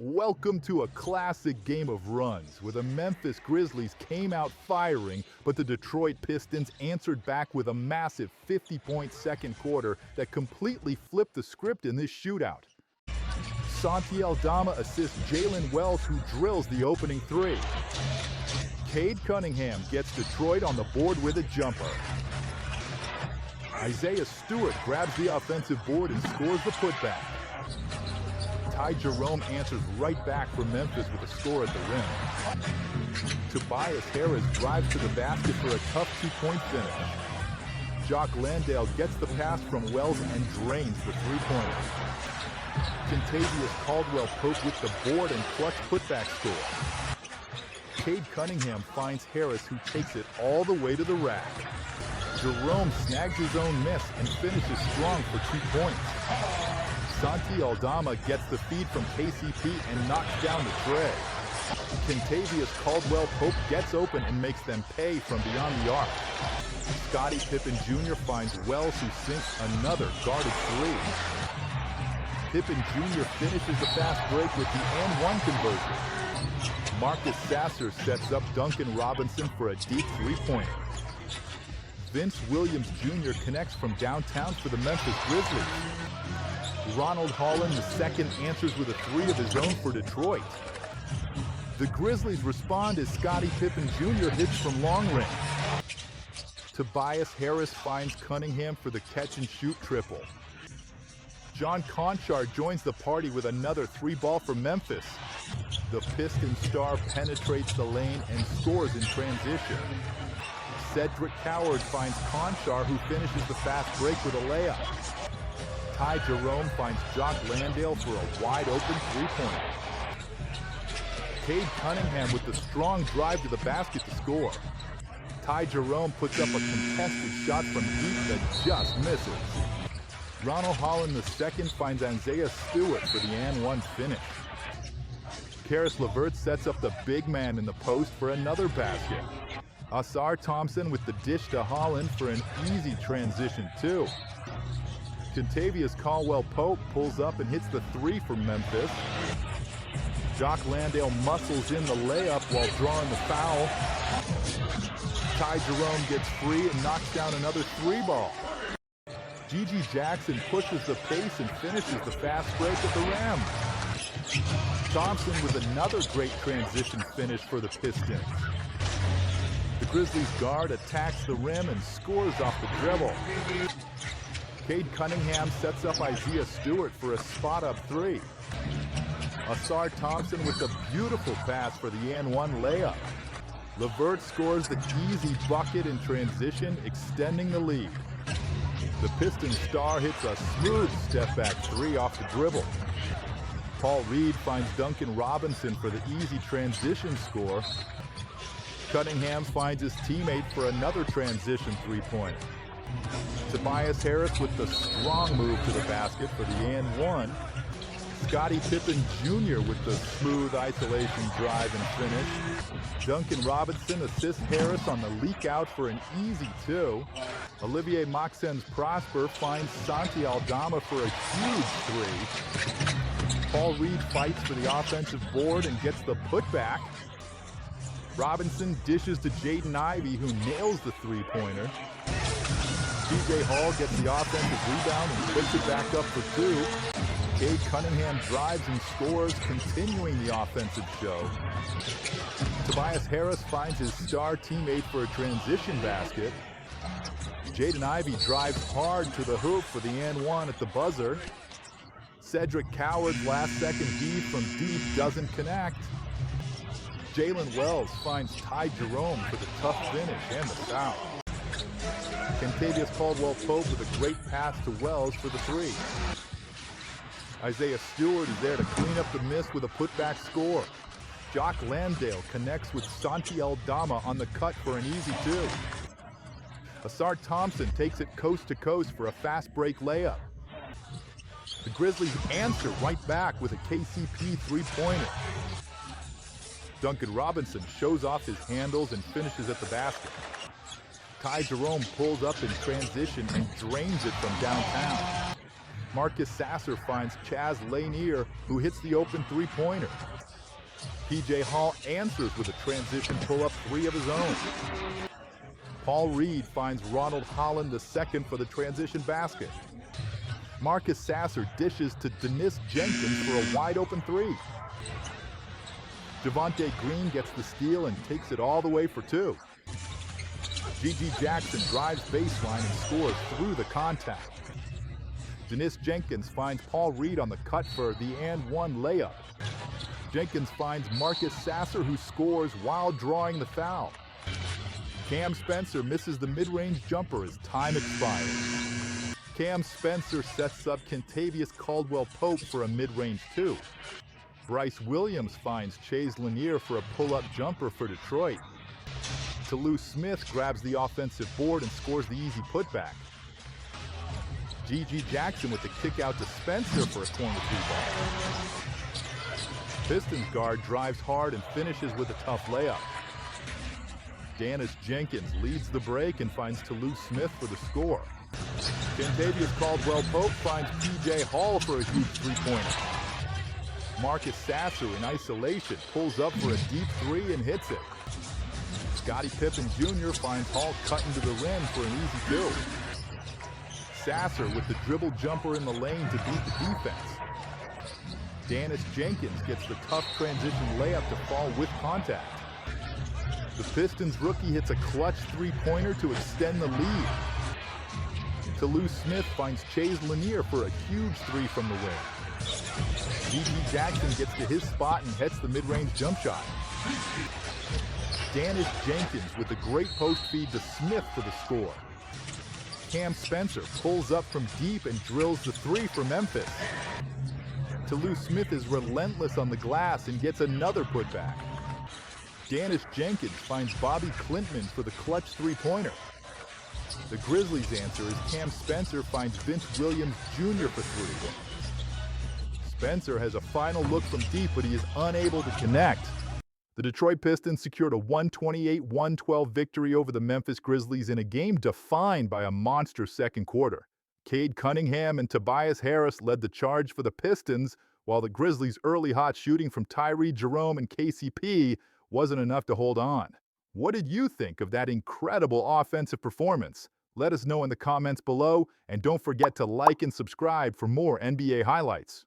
Welcome to a classic game of runs, where the Memphis Grizzlies came out firing, but the Detroit Pistons answered back with a massive 50-point second quarter that completely flipped the script in this shootout. Santi Aldama assists Jalen Wells, who drills the opening three. Cade Cunningham gets Detroit on the board with a jumper. Isaiah Stewart grabs the offensive board and scores the putback. Jerome answers right back for Memphis with a score at the rim. Tobias Harris drives to the basket for a tough two-point finish. Jock Landale gets the pass from Wells and drains the three-pointer. Kentavious Caldwell-Pope with the board and clutch putback score. Cade Cunningham finds Harris, who takes it all the way to the rack. Jerome snags his own miss and finishes strong for 2 points. Santi Aldama gets the feed from KCP and knocks down the tray. Kentavious Caldwell-Pope gets open and makes them pay from beyond the arc. Scottie Pippen Jr. finds Wells, who sinks another guarded three. Pippen Jr. finishes the fast break with the and-one conversion. Marcus Sasser sets up Duncan Robinson for a deep three-pointer. Vince Williams Jr. connects from downtown for the Memphis Grizzlies. Ronald Holland II answers with a three of his own for Detroit. The Grizzlies respond as Scottie Pippen Jr. hits from long range. Tobias Harris finds Cunningham for the catch-and-shoot triple. John Conchar joins the party with another three-ball for Memphis. The Pistons star penetrates the lane and scores in transition. Cedric Coward finds Conchar, who finishes the fast break with a layup. Jerome finds Jock Landale for a wide-open three-pointer. Cade Cunningham with the strong drive to the basket to score. Jerome puts up a contested shot from deep that just misses. Ronald Holland II finds Isaiah Stewart for the and-one finish. Karis LeVert sets up the big man in the post for another basket. Ausar Thompson with the dish to Holland for an easy transition too. Kentavious Caldwell-Pope pulls up and hits the three for Memphis. Jock Landale muscles in the layup while drawing the foul. Jerome gets free and knocks down another three-ball. Gigi Jackson pushes the pace and finishes the fast break at the rim. Thompson with another great transition finish for the Pistons. The Grizzlies guard attacks the rim and scores off the dribble. Cade Cunningham sets up Isaiah Stewart for a spot-up three. Ausar Thompson with a beautiful pass for the and-one layup. LeVert scores the easy bucket in transition, extending the lead. The Pistons star hits a smooth step-back three off the dribble. Paul Reed finds Duncan Robinson for the easy transition score. Cunningham finds his teammate for another transition three-pointer. Tobias Harris with the strong move to the basket for the and-one. Scottie Pippen Jr. with the smooth isolation drive and finish. Duncan Robinson assists Harris on the leak out for an easy two. Olivier Moxens Prosper finds Santi Aldama for a huge three. Paul Reed fights for the offensive board and gets the putback. Robinson dishes to Jaden Ivey, who nails the three-pointer. TJ Hall gets the offensive rebound and puts it back up for two. Cade Cunningham drives and scores, continuing the offensive show. Tobias Harris finds his star teammate for a transition basket. Jaden Ivey drives hard to the hoop for the and-one at the buzzer. Cedric Coward's last-second heave from deep doesn't connect. Jalen Wells finds Jerome for the tough finish and the foul. Kentavious Caldwell-Pope with a great pass to Wells for the three. Isaiah Stewart is there to clean up the miss with a putback score. Jock Landale connects with Santi Aldama on the cut for an easy two. Ausar Thompson takes it coast to coast for a fast break layup. The Grizzlies answer right back with a KCP three-pointer. Duncan Robinson shows off his handles and finishes at the basket. Jerome pulls up in transition and drains it from downtown. Sasser finds Chaz Lanier, who hits the open three-pointer. P.J. Hall answers with a transition pull-up three of his own. Paul Reed finds Ronald Holland II for the transition basket. Sasser dishes to Dennis Jenkins for a wide-open three. Javonte Green gets the steal and takes it all the way for two. G.G. Jackson drives baseline and scores through the contact. Dennis Jenkins finds Paul Reed on the cut for the and-one layup. Jenkins finds Sasser, who scores while drawing the foul. Cam Spencer misses the mid-range jumper as time expires. Cam Spencer sets up Kentavious Caldwell-Pope for a mid-range two. Bryce Williams finds Chaz Lanier for a pull-up jumper for Detroit. Toulouse Smith grabs the offensive board and scores the easy putback. G.G. Jackson with the kick out to Spencer for a corner three ball. Pistons guard drives hard and finishes with a tough layup. Dennis Jenkins leads the break and finds Toulouse Smith for the score. Kentavious Caldwell-Pope finds P.J. Hall for a huge three-pointer. Sasser in isolation pulls up for a deep three and hits it. Scottie Pippen Jr. finds Hall cutting to the rim for an easy two. Sasser with the dribble jumper in the lane to beat the defense. Dennis Jenkins gets the tough transition layup to fall with contact. The Pistons rookie hits a clutch three-pointer to extend the lead. Toulouse Smith finds Chaz Lanier for a huge three from the wing. G.G. Jackson gets to his spot and hits the mid-range jump shot. Dennis Jenkins with a great post feed to Smith for the score. Cam Spencer pulls up from deep and drills the three for Memphis. Toulouse Smith is relentless on the glass and gets another putback. Dennis Jenkins finds Bobi Klintman for the clutch three-pointer. The Grizzlies' answer is Cam Spencer finds Vince Williams Jr. for three. Spencer has a final look from deep, but he is unable to connect. The Detroit Pistons secured a 128-112 victory over the Memphis Grizzlies in a game defined by a monster second quarter. Cade Cunningham and Tobias Harris led the charge for the Pistons, while the Grizzlies' early hot shooting from Tyree, Jerome, and KCP wasn't enough to hold on. What did you think of that incredible offensive performance? Let us know in the comments below, and don't forget to like and subscribe for more NBA highlights.